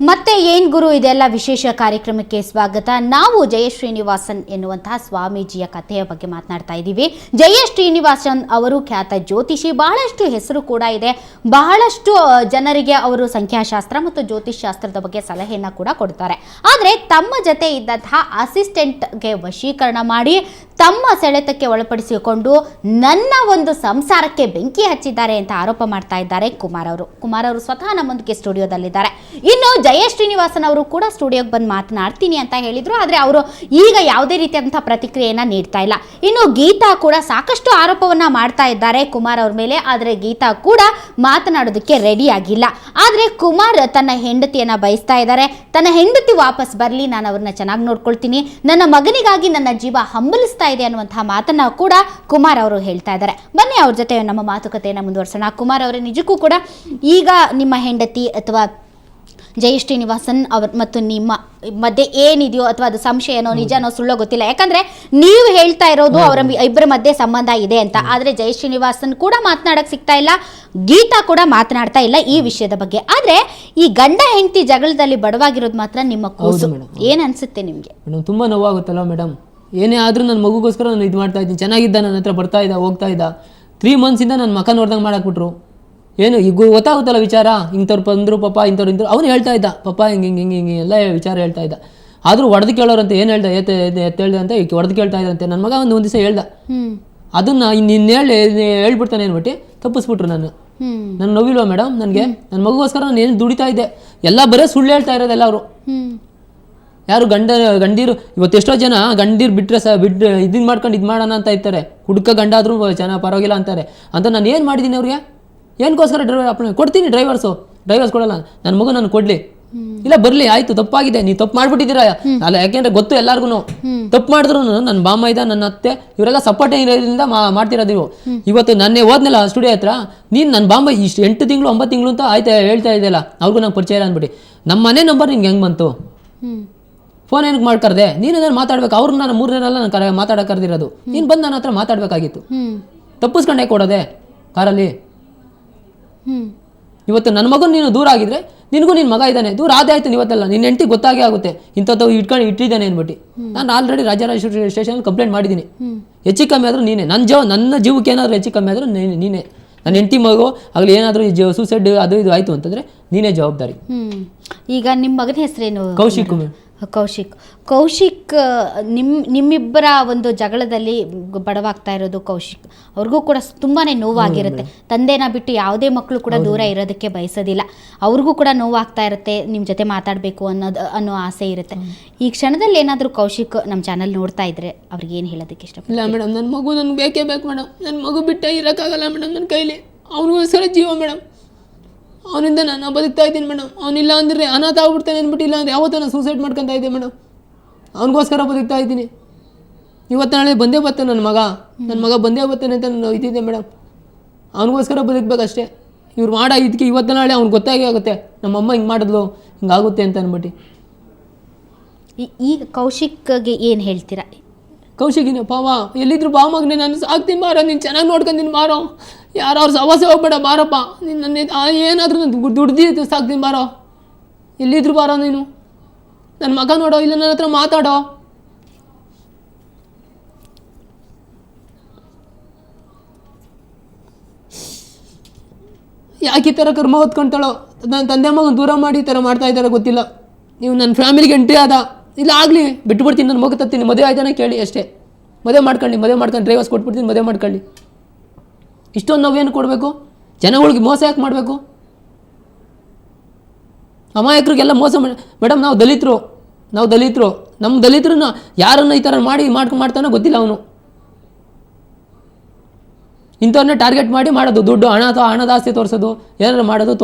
ಮತ್ತೆ ಏನ್ ಗುರು ಇದೆಲ್ಲ ವಿಶೇಷ ಕಾರ್ಯಕ್ರಮಕ್ಕೆ ಸ್ವಾಗತ. ನಾವು ಜಯಶ್ರೀನಿವಾಸನ್ ಎನ್ನುವಂತಹ ಸ್ವಾಮೀಜಿಯ ಕಥೆಯ ಬಗ್ಗೆ ಮಾತನಾಡ್ತಾ ಇದ್ದೀವಿ. ಜಯಶ್ರೀನಿವಾಸನ್ ಅವರು ಖ್ಯಾತ ಜ್ಯೋತಿಷಿ, ಬಹಳಷ್ಟು ಹೆಸರು ಕೂಡ ಇದೆ. ಬಹಳಷ್ಟು ಜನರಿಗೆ ಅವರು ಸಂಖ್ಯಾಶಾಸ್ತ್ರ ಮತ್ತು ಜ್ಯೋತಿಷ್ ಶಾಸ್ತ್ರದ ಬಗ್ಗೆ ಸಲಹೆಯನ್ನು ಕೂಡ ಕೊಡ್ತಾರೆ. ಆದರೆ ತಮ್ಮ ಜೊತೆ ಇದ್ದಂತಹ ಅಸಿಸ್ಟೆಂಟ್ಗೆ ವಶೀಕರಣ ಮಾಡಿ ತಮ್ಮ ಸೆಳೆತಕ್ಕೆ ಒಳಪಡಿಸಿಕೊಂಡು ನನ್ನ ಒಂದು ಸಂಸಾರಕ್ಕೆ ಬೆಂಕಿ ಹಚ್ಚಿದ್ದಾರೆ ಅಂತ ಆರೋಪ ಮಾಡ್ತಾ ಇದ್ದಾರೆ ಕುಮಾರ್ ಅವರು ಸ್ವತಃ ನಮ್ಮೊಂದಿಗೆ ಸ್ಟುಡಿಯೋದಲ್ಲಿದ್ದಾರೆ. ಇನ್ನು ಜಯಶ್ರೀನಿವಾಸನ್ ಅವರು ಕೂಡ ಸ್ಟುಡಿಯೋಗೆ ಬಂದು ಮಾತನಾಡ್ತೀನಿ ಅಂತ ಹೇಳಿದ್ರು, ಆದರೆ ಅವರು ಈಗ ಯಾವುದೇ ರೀತಿಯಾದಂತಹ ಪ್ರತಿಕ್ರಿಯೆಯನ್ನ ನೀಡ್ತಾ ಇಲ್ಲ. ಇನ್ನು ಗೀತಾ ಕೂಡ ಸಾಕಷ್ಟು ಆರೋಪವನ್ನ ಮಾಡ್ತಾ ಇದ್ದಾರೆ ಕುಮಾರ್ ಅವ್ರ ಮೇಲೆ, ಆದರೆ ಗೀತಾ ಕೂಡ ಮಾತನಾಡೋದಕ್ಕೆ ರೆಡಿ ಆಗಿಲ್ಲ. ಆದರೆ ಕುಮಾರ್ ತನ್ನ ಹೆಂಡತಿಯನ್ನ ಬಯಸ್ತಾ ಇದ್ದಾರೆ. ತನ್ನ ಹೆಂಡತಿ ವಾಪಸ್ ಬರಲಿ, ನಾನು ಅವ್ರನ್ನ ಚೆನ್ನಾಗಿ ನೋಡ್ಕೊಳ್ತೀನಿ, ನನ್ನ ಮಗನಿಗಾಗಿ ನನ್ನ ಜೀವ ಹಂಬಲಿಸ್ತಾ ಇದೆ ಅನ್ನುವಂತಹ ಮಾತನ್ನ ಕೂಡ ಕುಮಾರ್ ಅವರು ಹೇಳ್ತಾ ಇದ್ದಾರೆ. ಬನ್ನಿ ಅವ್ರ ಜೊತೆ ನಮ್ಮ ಮಾತುಕತೆಯನ್ನು ಮುಂದುವರ್ಸೋಣ. ಕುಮಾರ್ ಅವರೇ, ನಿಜಕ್ಕೂ ಕೂಡ ಈಗ ನಿಮ್ಮ ಹೆಂಡತಿ ಅಥವಾ ಜಯಶ್ರೀನಿವಾಸನ್ ಅವ್ರ ಮತ್ತು ನಿಮ್ಮ ಮಧ್ಯೆ ಏನಿದೆಯೋ ಅಥವಾ ಅದು ಸಂಶಯನೋ ನಿಜನೋ ಸುಳ್ಳೋ ಗೊತ್ತಿಲ್ಲ, ಯಾಕಂದ್ರೆ ನೀವು ಹೇಳ್ತಾ ಇರೋದು ಅವರ ಇಬ್ಬರ ಮಧ್ಯೆ ಸಂಬಂಧ ಇದೆ ಅಂತ. ಆದ್ರೆ ಜಯಶ್ರೀನಿವಾಸನ್ ಕೂಡ ಮಾತನಾಡಕ್ ಸಿಗ್ತಾ ಇಲ್ಲ, ಗೀತಾ ಕೂಡ ಮಾತನಾಡ್ತಾ ಇಲ್ಲ ಈ ವಿಷಯದ ಬಗ್ಗೆ. ಆದ್ರೆ ಈ ಗಂಡ ಹೆಂಡತಿ ಜಗಳದಲ್ಲಿ ಬಡವಾಗಿರೋದು ಮಾತ್ರ ನಿಮ್ಮ ಕೂಸು. ಏನ್ ಅನ್ಸುತ್ತೆ ನಿಮ್ಗೆ? ತುಂಬಾ ನೋವಾಗುತ್ತಲ್ಲ ಮೇಡಮ್. ಏನೇ ಆದ್ರೂ ನನ್ನ ಮಗುಗೋಸ್ಕರ ನಾನು ಇದು ಮಾಡ್ತಾ ಇದ್ದೀನಿ. ಚೆನ್ನಾಗಿದ್ದ, ನನ್ನ ಹತ್ರ ಬರ್ತಾ ಇದ್ದ, ಹೋಗ್ತಾ ಇದ್ದ. 3 months ನನ್ನ ಮಕ ನೋಡ್ದಂಗೆ ಮಾಡಾಕ್ಬಿಟ್ರು. ಏನು ಈಗ ಗೊತ್ತಾಗುತ್ತಲ್ಲ ವಿಚಾರ, ಇಂಥವ್ರು ಬಂದರು ಪಾಪ, ಇಂಥವ್ರು ಅವನು ಹೇಳ್ತಾ ಇದ್ದ ಪಾಪ ಹಿಂಗೆ ಎಲ್ಲ ವಿಚಾರ ಹೇಳ್ತಾ ಇದ್ದ. ಆದರೂ ಹೊಡೆದು ಕೇಳೋರಂತೆ ಏನು ಹೇಳ್ದ, ಹೇಳ್ದೆ ಅಂತ ಹೊಡೆದು ಕೇಳ್ತಾ ಇದ್ದಂತೆ. ನನ್ನ ಮಗ ಒಂದು ದಿವಸ ಹೇಳ್ದ, ಅದನ್ನ ನಿನ್ನ ಹೇಳ್ಬಿಡ್ತಾನೆ ಅಂದ್ಬಿಟ್ಟು ತಪ್ಪಿಸ್ಬಿಟ್ರು. ನನ್ನ ನೋವಿಲ್ವಾ ಮೇಡಮ್? ನನಗೆ ನನ್ನ ಮಗುಗೋಸ್ಕರ ನಾನು ಏನು ದುಡಿತಾ ಇದ್ದೆ, ಎಲ್ಲ ಬರೀ ಸುಳ್ಳು ಹೇಳ್ತಾ ಇರೋದೆಲ್ಲ ಅವರು. ಯಾರು ಗಂಡೀರು ಇವತ್ತು ಎಷ್ಟೋ ಜನ ಗಂಡೀರು ಬಿಟ್ಟರೆ ಇದನ್ನ ಮಾಡ್ಕೊಂಡು ಇದು ಮಾಡೋಣ ಅಂತ ಇರ್ತಾರೆ. ಹುಡುಕ ಗಂಡ ಆದರೂ ಚೆನ್ನಾಗಿ ಪರವಾಗಿಲ್ಲ ಅಂತಾರೆ. ಅಂತ ನಾನು ಏನು ಮಾಡಿದ್ದೀನಿ ಅವ್ರಿಗೆ? ಏನಕ್ಕೋಸ್ಕರ ಡ್ರೈವರ್ ಅಪ್ಲೈ ಕೊಡ್ತೀನಿ? ಡ್ರೈವರ್ಸ್ ಕೊಡಲ್ಲ. ನನ್ನ ಮಗು ನಾನು ಕೊಡಲಿ, ಇಲ್ಲ ಬರಲಿ, ಆಯಿತು ತಪ್ಪಾಗಿದೆ, ನೀವು ತಪ್ಪು ಮಾಡ್ಬಿಟ್ಟಿದ್ದೀರಾ ಅಲ್ಲ. ಯಾಕೆಂದ್ರೆ ಗೊತ್ತು ಎಲ್ಲರಿಗೂ ತಪ್ಪು ಮಾಡಿದ್ರು. ನನ್ನ ಬಾಮ್ಮ ಇದ್ದ, ನನ್ನ ಅತ್ತೆ, ಇವರೆಲ್ಲ ಸಪೋರ್ಟ್ ಇರೋದ್ರಿಂದ ಮಾಡ್ತಿರೋದು ನೀವು. ಇವತ್ತು ನನ್ನೇ ಹೋದ್ನಲ್ಲ ಸ್ಟುಡಿಯೋ ಹತ್ರ, ನೀನು ನನ್ನ ಬಾಮ್ಮ ಇಷ್ಟು 8 ತಿಂಗಳು 9 ತಿಂಗಳು ಅಂತ ಆಯ್ತಾ ಹೇಳ್ತಾ ಇದೆಯಲ್ಲ, ಅವ್ರಿಗೂ ನಂಗೆ ಪರಿಚಯ ಇಲ್ಲ ಅಂದ್ಬಿಟ್ಟು ನಮ್ಮ ಮನೆ ನಂಬರ್ ನಿನ್ಗೆ ಹೆಂಗೆ ಬಂತು? ಫೋನ್ ಏನಕ್ಕೆ ಮಾಡ್ಕರ್ದೆ? ನೀನು ನಾನು ಮಾತಾಡ್ಬೇಕು. ಅವ್ರನ್ನ ನಾನು 3 ನಾನು ಮಾತಾಡಕ್ಕೆ ಕರೆದಿರೋದು. ನೀನು ಬಂದು ನನ್ನ ಹತ್ರ ಮಾತಾಡಬೇಕಾಗಿತ್ತು. ತಪ್ಪಿಸ್ಕೊಂಡೇ ಕೊಡೋದೆ ಕಾರಲ್ಲಿ. ಇವತ್ತು ನನ್ನ ಮಗನ ನೀನು ದೂರ ಆಗಿದ್ರೆ ನಿನಗೂ ನಿನ್ನ ಮಗ ಇದ್ದಾನೆ, ದೂರ ಆದೇ ಆಯ್ತು. ಇವತ್ತೆಲ್ಲ ನಿನ್ನ ಹೆಂಡತಿ ಗೊತ್ತಾಗೇ ಆಗುತ್ತೆ ಇಂಥದ್ದು ಇಟ್ಟಿದ್ದಾನೆ ಅಂದ್ಬಿಟ್ಟು. ನಾನು ಆಲ್ರೆಡಿ ರಾಜರಾಜೇಶ್ವರಿ ಸ್ಟೇಷನಲ್ಲಿ ಕಂಪ್ಲೇಂಟ್ ಮಾಡಿದ್ದೀನಿ. ಹೆಚ್ಚು ಕಮ್ಮಿ ಆದರೂ ನೀನೇ, ನನ್ನ ಜೀವಕ್ಕೆ ಏನಾದರೂ ಹೆಚ್ಚು ಕಮ್ಮಿ ಆದರೂ ನೀನೇ. ನನ್ನ ಹೆಂಡತಿ ಮಗು ಆಗಲಿ ಏನಾದರೂ ಸೂಸೈಡ್ ಅದು ಇದು ಆಯಿತು ಅಂತಂದರೆ ನೀನೇ ಜವಾಬ್ದಾರಿ. ಈಗ ನಿಮ್ಮ ಮಗನ ಹೆಸರೇನು? ಕೌಶಿಕ್. ನಿಮ್ಮಿಬ್ಬರ ಒಂದು ಜಗಳದಲ್ಲಿ ಬಡವಾಗ್ತಾ ಇರೋದು ಕೌಶಿಕ್ ಅವ್ರಿಗೂ ಕೂಡ ತುಂಬಾನೇ ನೋವಾಗಿರುತ್ತೆ. ತಂದೆನ ಬಿಟ್ಟು ಯಾವುದೇ ಮಕ್ಕಳು ಕೂಡ ದೂರ ಇರೋದಕ್ಕೆ ಬಯಸೋದಿಲ್ಲ. ಅವ್ರಿಗೂ ಕೂಡ ನೋವಾಗ್ತಾ ಇರುತ್ತೆ, ನಿಮ್ಮ ಜೊತೆ ಮಾತಾಡಬೇಕು ಅನ್ನೋ ಆಸೆ ಇರುತ್ತೆ. ಈ ಕ್ಷಣದಲ್ಲಿ ಏನಾದರೂ ಕೌಶಿಕ್ ನಮ್ಮ ಚಾನಲ್ ನೋಡ್ತಾ ಇದ್ರೆ ಅವ್ರಿಗೆ ಏನು ಹೇಳೋದಕ್ಕೆ ಇಷ್ಟಪಡ್ತೀನಿ? ಇಲ್ಲ ಮೇಡಮ್, ನನ್ನ ಮಗು ನನಗೆ ಬೇಕೇ ಬೇಕು ಮೇಡಮ್. ನನ್ನ ಮಗು ಬಿಟ್ಟ ಇರೋಕ್ಕಾಗಲ್ಲ ಮೇಡಮ್ ನನ್ನ ಕೈಲಿ. ಅವನಿಗೋಸ್ಕರ ಜೀವ ಮೇಡಮ್. ಅವನಿಂದ ನಾನು ಬದುಕ್ತಾ ಇದ್ದೀನಿ ಮೇಡಮ್. ಅವನಿಲ್ಲ ಅಂದರೆ ಅನಾಥ ಆಗ್ಬಿಡ್ತಾನೆ ಅಂದ್ಬಿಟ್ಟು, ಇಲ್ಲ ಅಂದರೆ ಯಾವತ್ತೂ ನಾನು ಸೂಸೈಡ್ ಮಾಡ್ಕೊತಾ ಇದ್ದೆ ಮೇಡಮ್. ಅವನಿಗೋಸ್ಕರ ಬದುಕ್ತಾ ಇದ್ದೀನಿ. ಇವತ್ತು ನಾಳೆ ಬಂದೇ ಬರ್ತಾನೆ ನನ್ನ ಮಗ ಬಂದೇ ಬರ್ತಾನೆ ಅಂತ ನಾನು ಇದ್ದಿದ್ದೆ ಮೇಡಮ್. ಅವನಿಗೋಸ್ಕರ ಬದುಕಬೇಕಷ್ಟೇ. ಇವ್ರು ಮಾಡೋ ಇದಕ್ಕೆ ಇವತ್ತು ನಾಳೆ ಅವ್ನಿಗೆ ಗೊತ್ತಾಗೇ ಆಗುತ್ತೆ, ನಮ್ಮಮ್ಮ ಹಿಂಗೆ ಮಾಡಿದ್ಲು, ಹಿಂಗಾಗುತ್ತೆ ಅಂತ ಅಂದ್ಬಿಟ್ಟು. ಈಗ ಕೌಶಿಕ್ಗೆ ಏನು ಹೇಳ್ತೀರಾ? ಕೌಶಿಕಿನ ಪಾವ ಎಲ್ಲಿದ್ರು ಬಾ ಮಗನೇ, ನಾನು ಸಾಕ್ತೀನಿ ಬಾರೋ, ನೀನು ಚೆನ್ನಾಗಿ ನೋಡ್ಕೊಂತೀನಿ ಬಾರೋ, ಯಾರವ್ರು ಸವಾಸ ಹೋಗ್ಬೇಡ ಬಾರಪ್ಪ, ನೀನು ನನ್ನ ಏನಾದರೂ ದುಡ್ದು ಸಾಕ್ತೀನಿ ಬಾರೋ, ಎಲ್ಲಿದ್ರು ಬಾರೋ, ನೀನು ನನ್ನ ಮಗ ನೋಡೋ, ಇಲ್ಲ ನನ್ನ ಹತ್ರ ಮಾತಾಡೋ. ಯಾಕೆ ಈ ಥರ ಕರ್ಮ ಹೊತ್ಕೊಳ್ತಾಳೋ? ನನ್ನ ತಂದೆ ಮಗನ ದೂರ ಮಾಡಿ ಈ ಥರ ಮಾಡ್ತಾ ಇದ್ದಾರೆ ಗೊತ್ತಿಲ್ಲ. ನೀವು ನನ್ನ ಫ್ಯಾಮಿಲಿಗೆ ಎಂಟ್ರಿ ಆದ, ಇಲ್ಲ ಆಗಲಿ ಬಿಟ್ಬಿಡ್ತೀನಿ, ನನ್ನ ಮಗು ತತ್ತೀನಿ, ಮದುವೆ ಆಯ್ತಾನೆ ಕೇಳಿ ಅಷ್ಟೇ. ಮದುವೆ ಮಾಡ್ಕೊಂಡು ಡ್ರೈವರ್ಸ್ ಕೊಟ್ಬಿಡ್ತೀನಿ, ಮದುವೆ ಮಾಡ್ಕೊಳ್ಳಿ. ಇಷ್ಟೊಂದು ನಾವೇನು ಕೊಡಬೇಕು? ಜನಗಳಿಗೆ ಮೋಸ ಯಾಕೆ ಮಾಡಬೇಕು? ಅಮಾಯಕರಿಗೆಲ್ಲ ಮೋಸ ಮೇಡಮ್. ನಾವು ದಲಿತರು, ನಮ್ಮ ದಲಿತರನ್ನ ಯಾರನ್ನ ಈ ಥರ ಮಾಡ್ತಾನೋ ಗೊತ್ತಿಲ್ಲ. ಅವನು ಇಂಥವ್ರನ್ನ ಟಾರ್ಗೆಟ್ ಮಾಡಿ ಮಾಡೋದು, ದುಡ್ಡು ಹಣದಾಸ್ತಿ ತೋರಿಸೋದು, ಏನಾರು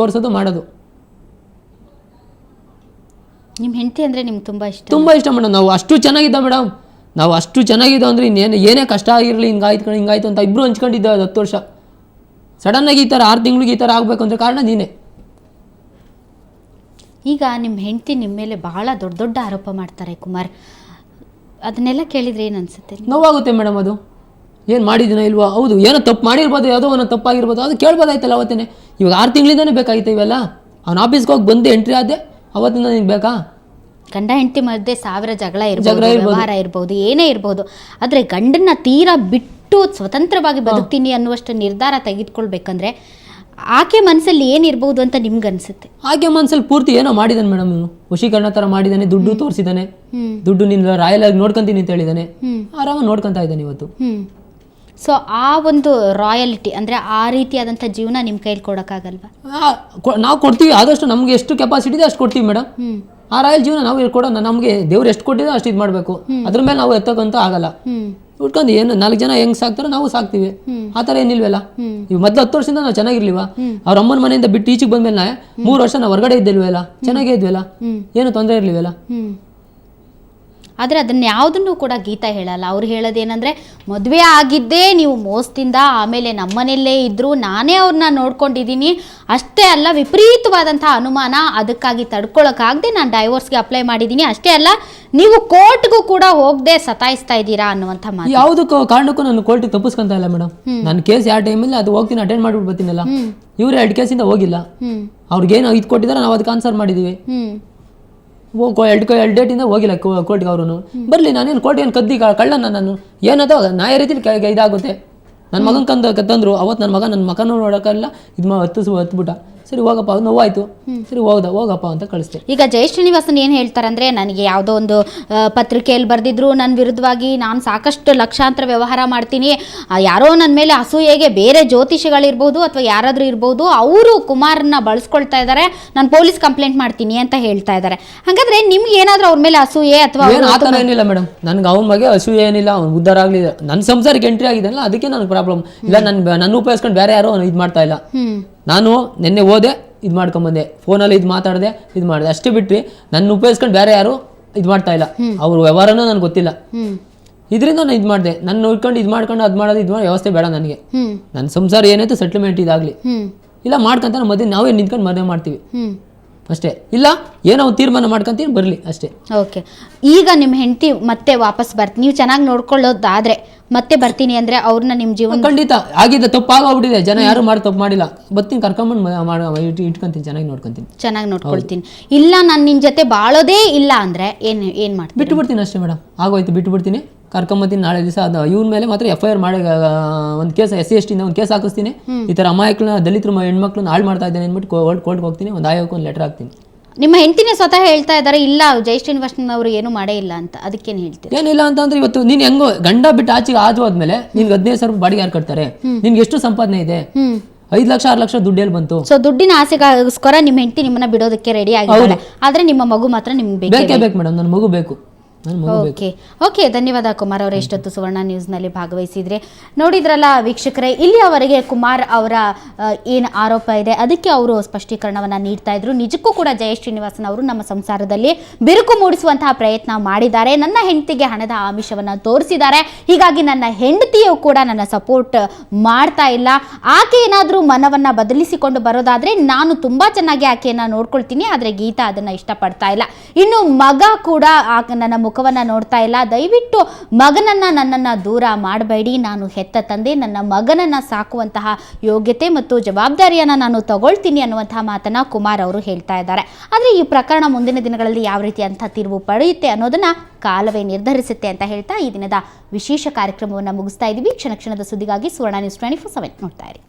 ಮಾಡೋದು. ನಿಮ್ಮ ಹೆಂಡತಿ ಅಂದರೆ ನಿಮ್ಗೆ ತುಂಬ ಇಷ್ಟ ಮೇಡಮ್. ನಾವು ಅಷ್ಟು ಚೆನ್ನಾಗಿದ್ದ ಮೇಡಮ್, ಅಂದರೆ ಇನ್ನೇನು ಏನೇ ಕಷ್ಟ ಆಗಿರಲಿ, ಹಿಂಗಾಯ್ತು ಅಂತ ಇಬ್ಬರು ಹಂಚ್ಕೊಂಡಿದ್ದ 10 ವರ್ಷ. ಸಡನ್ನಾಗಿ ಈ ಥರ 6 ತಿಂಗಳಿಗೆ ಈ ಥರ ಆಗಬೇಕು ಅಂದರೆ ಕಾರಣ ನೀನೇ. ಈಗ ನಿಮ್ಮ ಹೆಂಡತಿ ನಿಮ್ಮ ಮೇಲೆ ಬಹಳ ದೊಡ್ಡ ಆರೋಪ ಮಾಡ್ತಾರೆ ಕುಮಾರ್. ಅದನ್ನೆಲ್ಲ ಕೇಳಿದರೆ ಏನು ಅನಿಸುತ್ತೆ? ನೋವಾಗುತ್ತೆ ಮೇಡಮ್. ಅದು ಏನು ಮಾಡಿದ್ದೀನ ಇಲ್ವಾ? ಹೌದು, ಏನೋ ತಪ್ಪು ಮಾಡಿರ್ಬೋದು, ಯಾವುದೋ ಏನೋ ತಪ್ಪಾಗಿರ್ಬೋದು, ಅದು ಕೇಳ್ಬೋದಾಯ್ತಲ್ಲ ಅವತ್ತೇ. ಇವಾಗ 6 ತಿಂಗಳಿಂದನೇ ಬೇಕಾಗಿತ್ತು ಇವೆಲ್ಲ. ಅವ್ನು ಆಫೀಸ್ಗೆ ಹೋಗಿ ಬಂದು ಎಂಟ್ರಿ ಆದೆ, ಅವತ್ತಿಂದ ನಿಂಗೆ ಬೇಕಾ? ಗಂಡ ಹೆಂಡತಿ ಮಧ್ಯೆ ಸಾವಿರ ಜಗಳ ಇರ್ಬೋದು, ವ್ಯವಹಾರ ಇರ್ಬೋದು, ಏನೇ ಇರ್ಬೋದು, ಆದರೆ ಗಂಡನ್ನ ತೀರಾ ಬಿಟ್ಟು ಸ್ವತಂತ್ರವಾಗಿ ಬದುಕ್ತೀನಿ ಅನ್ನುವಷ್ಟು ನಿರ್ಧಾರ ತೆಗೆದುಕೊಳ್ಬೇಕಂದ್ರೆ ಆಕೆ ಮನಸ್ಸಲ್ಲಿ ಏನಿರ್ಬೋದು ಅಂತ ನಿಮ್ಗೆ ಅನ್ಸುತ್ತೆ? ಆಕೆ ಮನಸ್ಸಲ್ಲಿ ಪೂರ್ತಿ ಏನೋ ಮಾಡಿದಾನೆ ಮೇಡಮ್, ಇವನು ವಶೀಕರಣ ಥರ ಮಾಡಿದ್ದಾನೆ, ದುಡ್ಡು ತೋರಿಸಿದ್ದಾನೆ, ದುಡ್ಡು ನಿನ್ನ ರಾಯಲ್ ಆಗಿ ನೋಡ್ಕೊಂತೀನಿ ಅಂತ ಹೇಳಿದ್ದಾನೆ, ಆರಾಮಾಗಿ ನೋಡ್ಕೊತಾ ಇದ್ದಾನೆ ಇವತ್ತು. ಸೊ ಆ ಒಂದು ರಾಯಲಿಟಿ ಅಂದರೆ ಆ ರೀತಿಯಾದಂಥ ಜೀವನ ನಿಮ್ಮ ಕೈಲಿ ಕೊಡೋಕ್ಕಾಗಲ್ವಾ? ನಾವು ಕೊಡ್ತೀವಿ, ಆದಷ್ಟು ನಮ್ಗೆ ಎಷ್ಟು ಕೆಪಾಸಿಟಿ ಇದೆ ಅಷ್ಟು ಕೊಡ್ತೀವಿ ಮೇಡಮ್. ಆ ರಾಯಲ್ ಜೀವನ ನಾವು ಕೊಡೋಣ, ನಮಗೆ ದೇವ್ರು ಎಷ್ಟು ಕೊಟ್ಟಿದೆ ಅಷ್ಟು ಇದು ಮಾಡಬೇಕು, ಅದ್ರ ಮೇಲೆ ನಾವು ಎತ್ತಕ್ಕಂತ ಆಗಲ್ಲ. ಉಟ್ಕೊಂಡು ಏನು 4 ಜನ ಹೆಂಗ್ ಸಾಕ್ತಾರೋ ನಾವು ಸಾಕ್ತಿವಿ, ಆ ಥರ ಏನಿಲ್ವಲ್ಲ. ಇವ್ ಮೊದ್ಲು 10 ವರ್ಷದಿಂದ ನಾವು ಚೆನ್ನಾಗಿರ್ಲಿವ, ಅವ್ರ ಅಮ್ಮನ ಮನೆಯಿಂದ ಬಿಟ್ಟು ಈಚೆಗೆ ಬಂದ್ಮೇಲೆ 3 ವರ್ಷ ನಾವು ಹೊರಗಡೆ ಇದ್ದಿಲ್ವಲ್ಲ, ಚೆನ್ನಾಗೇ ಇದ್ವಲ್ಲ, ಏನು ತೊಂದರೆ ಇರ್ಲಿವಲ್ಲ. ಆದರೆ ಅದನ್ನ ಯಾವುದನ್ನು ಕೂಡ ಗೀತಾ ಹೇಳಲ್ಲ. ಅವ್ರು ಹೇಳೋದೇನೆಂದರೆ, ಮದುವೆ ಆಗಿದ್ದೇ ನೀವು ಮೋಸದಿಂದ, ಆಮೇಲೆ ನಮ್ಮನೆಯಲ್ಲೇ ಇದ್ದರು, ನಾನೇ ಅವ್ರನ್ನ ನೋಡ್ಕೊಂಡಿದ್ದೀನಿ, ಅಷ್ಟೇ ಅಲ್ಲ ವಿಪರೀತವಾದಂಥ ಅನುಮಾನ, ಅದಕ್ಕಾಗಿ ತಡ್ಕೊಳಕ್ಕಾಗದೆ ನಾನು ಡೈವೋರ್ಸ್ಗೆ ಅಪ್ಲೈ ಮಾಡಿದ್ದೀನಿ, ಅಷ್ಟೇ ಅಲ್ಲ ನೀವು ಕೋರ್ಟ್ಗೂ ಕೂಡ ಹೋಗದೆ ಸತಾಯಿಸ್ತಾ ಇದ್ದೀರಾ ಅನ್ನುವಂಥ ಮಾತು. ಯಾವುದಕ್ಕೂ ಕಾರಣಕ್ಕೂ ನಾನು ಕೋರ್ಟಿಗೆ ತಪ್ಪಿಸ್ಕೊಂತ ಇಲ್ಲ ಮೇಡಮ್. ನನ್ನ ಕೇಸ್ ಯಾವ ಟೈಮಲ್ಲಿ ಅದು ಹೋಗ್ತೀನಿ, ಅಟೆಂಡ್ ಮಾಡಿಬಿಟ್ಟು ಬರ್ತೀನಲ್ಲ. ಇವ್ರು 2 ಕೇಸಿಂದ ಹೋಗಿಲ್ಲ, ಅವ್ರಿಗೇನು ಇದು ಕೊಟ್ಟಿದ್ದಾರೆ, ನಾವು ಅದಕ್ಕೆ ಆನ್ಸರ್ ಮಾಡಿದ್ದೀವಿ. 2 ಡೇಟಿಂದ ಹೋಗಿಲ್ಲ ಕೋರ್ಟ್ಗೆ. ಅವರು ಬರಲಿ, ನಾನೇನು ಕೋರ್ಟ್ ಏನು ಕದ್ದಿ ಕಳ್ಳನ, ನಾನು ಏನದೋ ನ್ಯಾಯ ರೀತಿಲಿ ಇದಾಗುತ್ತೆ. ನನ್ನ ಮಗನ ತಂದ್ರು ಅವತ್ತು, ನನ್ನ ಮಗನ ನೋಡೋಕ್ಕಲ್ಲ, ಇದು ಹತ್ಬಿಟ್ಟ. ಸರಿ ಹೋಗಪ್ಪ, ಅದು ನೋವಾಯ್ತು, ಸರಿ ಹೋಗಪ್ಪ ಅಂತ ಕಳಿಸ್ತೆ. ಈಗ ಜಯ ಶ್ರೀನಿವಾಸನ್ ಏನು ಹೇಳ್ತಾರಂದ್ರೆ, ನನಗೆ ಯಾವುದೋ ಒಂದು ಪತ್ರಿಕೆಯಲ್ಲಿ ಬರೆದಿದ್ರು ನನ್ನ ವಿರುದ್ಧವಾಗಿ, ನಾನು ಸಾಕಷ್ಟು ಲಕ್ಷಾಂತರ ವ್ಯವಹಾರ ಮಾಡ್ತೀನಿ, ಯಾರೋ ನನ್ನ ಮೇಲೆ ಅಸೂಯೆಗೆ ಬೇರೆ ಜ್ಯೋತಿಷಿಗಳಿರ್ಬೋದು ಅಥವಾ ಯಾರಾದರೂ ಇರ್ಬೋದು, ಅವರು ಕುಮಾರನ್ನ ಬಳಸ್ಕೊಳ್ತಾ ಇದ್ದಾರೆ, ನಾನು ಪೊಲೀಸ್ ಕಂಪ್ಲೇಂಟ್ ಮಾಡ್ತೀನಿ ಅಂತ ಹೇಳ್ತಾ ಇದ್ದಾರೆ. ಹಾಗಾದ್ರೆ ನಿಮ್ಗೆ ಏನಾದರೂ ಅವ್ರ ಮೇಲೆ ಅಸೂಯೆ ಅಥವಾ ಆ ಥರ ಏನಿಲ್ಲ ಮೇಡಮ್. ನನಗೆ ಅವನ ಬಗ್ಗೆ ಅಸೂಯೆ ಏನಿಲ್ಲ, ಅವ್ನು ಉದ್ಧಾರ ಆಗಲಿ, ನನ್ನ ಸಂಸಾರಕ್ಕೆ ಎಂಟ್ರಿ ಆಗಿದೆಲ್ಲ, ಅದಕ್ಕೆ ನನಗೆ ಪ್ರಾಬ್ಲಮ್ ಇಲ್ಲ. ನನ್ನ ಉಪಯೋಗಿಸ್ಕೊಂಡು ಬೇರೆ ಯಾರೋ ಇದು ಮಾಡ್ತಾ ಇಲ್ಲ. ನಾನು ನಿನ್ನೆ ಓದೆ, ಇದು ಮಾಡ್ಕೊಂಬಂದೆ, ಫೋನಲ್ಲಿ ಇದು ಮಾತಾಡಿದೆ, ಇದು ಮಾಡಿದೆ, ಅಷ್ಟೇ ಬಿಟ್ರಿ ನನ್ನ ಉಪಯೋಗಿಸ್ಕೊಂಡು ಬೇರೆ ಯಾರು ಇದು ಮಾಡ್ತಾ ಇಲ್ಲ. ಅವ್ರ ವ್ಯವಹಾರನೂ ನನಗೆ ಗೊತ್ತಿಲ್ಲ, ಇದರಿಂದ ನಾನು ಇದು ಮಾಡಿದೆ. ನನ್ನ ನೋಡ್ಕೊಂಡು ಇದು ಮಾಡ್ಕೊಂಡು ಅದು ಮಾಡೋದು ಇದು ಮಾಡೋ ವ್ಯವಸ್ಥೆ ಬೇಡ ನನಗೆ. ನನ್ನ ಸಂಸಾರ ಏನಾಯ್ತು ಸೆಟ್ಲ್ಮೆಂಟ್ ಇದಾಗಲಿ, ಇಲ್ಲ ಮಾಡ್ಕೊಂತ ಮದುವೆ ನಾವೇ ನಿಂತ್ಕೊಂಡು ಮದುವೆ ಮಾಡ್ತೀವಿ ಅಷ್ಟೇ. ಇಲ್ಲ ಏನೋ ಒಂದು ತೀರ್ಮಾನ ಮಾಡ್ಕೊಂತೀನಿ, ಬರಲಿ ಅಷ್ಟೇ. ಓಕೆ, ಈಗ ನಿಮ್ಮ ಹೆಂಡತಿ ಮತ್ತೆ ವಾಪಸ್ ಬರ್ತೀನಿ, ನೀವು ಚೆನ್ನಾಗಿ ನೋಡ್ಕೊಳ್ಳೋದಾದ್ರೆ ಮತ್ತೆ ಬರ್ತೀನಿ ಅಂದ್ರೆ ಅವ್ರನ್ನ ನಿಮ್ಮ ಜೀವನ ಖಂಡಿತ ಆಗಿದೆ, ತಪ್ಪಾಗೋಗ್ಬಿಟ್ಟಿದೆ, ಜನ ಯಾರು ಮಾಡಿ ತಪ್ಪು ಮಾಡಿಲ್ಲ, ಬರ್ತೀನಿ, ಕರ್ಕೊಂಬಂದು ಇಟ್ಕೊಂತೀನಿ, ಚೆನ್ನಾಗಿ ನೋಡ್ಕೊಳ್ತೀನಿ. ಇಲ್ಲ ನಾನು ನಿನ್ನ ಜೊತೆ ಬಾಳೋದೇ ಇಲ್ಲ ಅಂದ್ರೆ ಏನು ಮಾಡ್ತೀನಿ? ಬಿಟ್ಬಿಡ್ತೀನಿ ಅಷ್ಟೇ ಮೇಡಮ್, ಆಗೋಯ್ತು, ಬಿಟ್ಬಿಡ್ತೀನಿ, ಕರ್ಕೊಂಬತ್ತೀನಿ. ನಾಳೆ ದಿವಸ ಅದು ಇವನ ಮೇಲೆ ಮಾತ್ರ FIR ಮಾಡಿ ಒಂದು ಕೇಸ್ SC/ST ಒಂದು ಕೇಸ್ ಹಾಕಿಸ್ತೀನಿ. ಈ ಥರ ಅಮಾಯಕಳನ್ನ, ದಲಿತರು ಹೆಣ್ಮಕ್ಳನ್ನ ಹಾಳು ಮಾಡ್ತಾ ಇದ್ದೇನೆ ಅಂದ್ಬಿಟ್ಟು ಕೋರ್ಟ್ಗೆ ಹೋಗ್ತೀನಿ, ಒಂದು ಆಯೋಗಕ್ಕೆ ಒಂದು ಲೆಟರ್ ಹಾಕ್ತೀನಿ. ನಿಮ್ಮ ಹೆಂಡತಿನೇ ಸ್ವತಃ ಹೇಳ್ತಾ ಇದ್ದಾರೆ, ಇಲ್ಲ ಜಯ ಶ್ರೀನಿವಾಸನ್ ಅವರು ಏನು ಮಾಡೇ ಇಲ್ಲ ಅಂತ, ಅದಕ್ಕೇನು ಹೇಳ್ತೀರಿ? ಏನಿಲ್ಲ ಅಂತಂದ್ರೆ, ಇವತ್ತು ನೀನು ಹೆಂಗೋ ಗಂಡ ಬಿಟ್ಟು ಆಚೆಗೆ ಆದ್ಮೇಲೆ ನಿನ್ಗೆ 15,000 ರೂಪಾಯಿ ಬಾಡಿಗೆ ಯಾರು ಕಟ್ತಾರೆ? ನಿನ್ಗೆ ಎಷ್ಟು ಸಂಪಾದನೆ ಇದೆ? 5 ಲಕ್ಷ 6 ಲಕ್ಷ ದುಡ್ಡು ಎಲ್ಲಿ ಬಂತು? ಸೊ ದುಡ್ಡಿನ ಆಸೆಗೋಸ್ಕರ ನಿಮ್ಮ ಹೆಂಡತಿ ನಿಮ್ಮನ್ನ ಬಿಡೋದಕ್ಕೆ ರೆಡಿ ಆಗಿದ್ದಾಳೆ, ಆದ್ರೆ ನಿಮ್ಮ ಮಗು ಮಾತ್ರ ನಿಮ್ಗೆ ಬೇಕೇ ಬೇಕು ಮೇಡಮ್, ನನ್ನ ಮಗು ಬೇಕು. ಓಕೆ, ಧನ್ಯವಾದ ಕುಮಾರ್ ಅವರೇ, ಇಷ್ಟೊತ್ತು ಸುವರ್ಣ ನ್ಯೂಸ್ನಲ್ಲಿ ಭಾಗವಹಿಸಿದ್ರೆ. ನೋಡಿದ್ರಲ್ಲ ವೀಕ್ಷಕರೇ, ಇಲ್ಲಿಯವರೆಗೆ ಕುಮಾರ್ ಅವರ ಏನು ಆರೋಪ ಇದೆ ಅದಕ್ಕೆ ಅವರು ಸ್ಪಷ್ಟೀಕರಣವನ್ನು ನೀಡ್ತಾ ಇದ್ರು. ನಿಜಕ್ಕೂ ಕೂಡ ಜಯ ಶ್ರೀನಿವಾಸನ್ ಅವರು ನಮ್ಮ ಸಂಸಾರದಲ್ಲಿ ಬಿರುಕು ಮೂಡಿಸುವಂತಹ ಪ್ರಯತ್ನ ಮಾಡಿದ್ದಾರೆ, ನನ್ನ ಹೆಂಡತಿಗೆ ಹಣದ ಆಮಿಷವನ್ನು ತೋರಿಸಿದ್ದಾರೆ, ಹೀಗಾಗಿ ನನ್ನ ಹೆಂಡತಿಯು ಕೂಡ ನನ್ನ ಸಪೋರ್ಟ್ ಮಾಡ್ತಾ ಇಲ್ಲ. ಆಕೆ ಏನಾದರೂ ಮನವನ್ನು ಬದಲಿಸಿಕೊಂಡು ಬರೋದಾದ್ರೆ ನಾನು ತುಂಬಾ ಚೆನ್ನಾಗಿ ಆಕೆಯನ್ನು ನೋಡ್ಕೊಳ್ತೀನಿ, ಆದರೆ ಗೀತಾ ಅದನ್ನು ಇಷ್ಟಪಡ್ತಾ ಇಲ್ಲ. ಇನ್ನು ಮಗ ಕೂಡ ನನ್ನ ಮುಖವನ್ನು ನೋಡ್ತಾ ಇಲ್ಲ. ದಯವಿಟ್ಟು ನನ್ನನ್ನು ದೂರ ಮಾಡಬೇಡಿ, ನಾನು ಹೆತ್ತ ತಂದೆ, ನನ್ನ ಮಗನನ್ನು ಸಾಕುವಂತಹ ಯೋಗ್ಯತೆ ಮತ್ತು ಜವಾಬ್ದಾರಿಯನ್ನು ನಾನು ತಗೊಳ್ತೀನಿ ಅನ್ನುವಂತಹ ಮಾತನ್ನ ಕುಮಾರ್ ಅವರು ಹೇಳ್ತಾ ಇದ್ದಾರೆ. ಆದರೆ ಈ ಪ್ರಕರಣ ಮುಂದಿನ ದಿನಗಳಲ್ಲಿ ಯಾವ ರೀತಿಯಂತಹ ತಿರುವು ಪಡೆಯುತ್ತೆ ಅನ್ನೋದನ್ನ ಕಾಲವೇ ನಿರ್ಧರಿಸುತ್ತೆ ಅಂತ ಹೇಳ್ತಾ ಈ ದಿನದ ವಿಶೇಷ ಕಾರ್ಯಕ್ರಮವನ್ನು ಮುಗಿಸ್ತಾ ಇದ್ದೀವಿ. ಕ್ಷಣ ಕ್ಷಣದ ಸುದ್ದಿಗಾಗಿ ಸುವರ್ಣ ನ್ಯೂಸ್ 24/7 ನೋಡ್ತಾ ಇರಿ.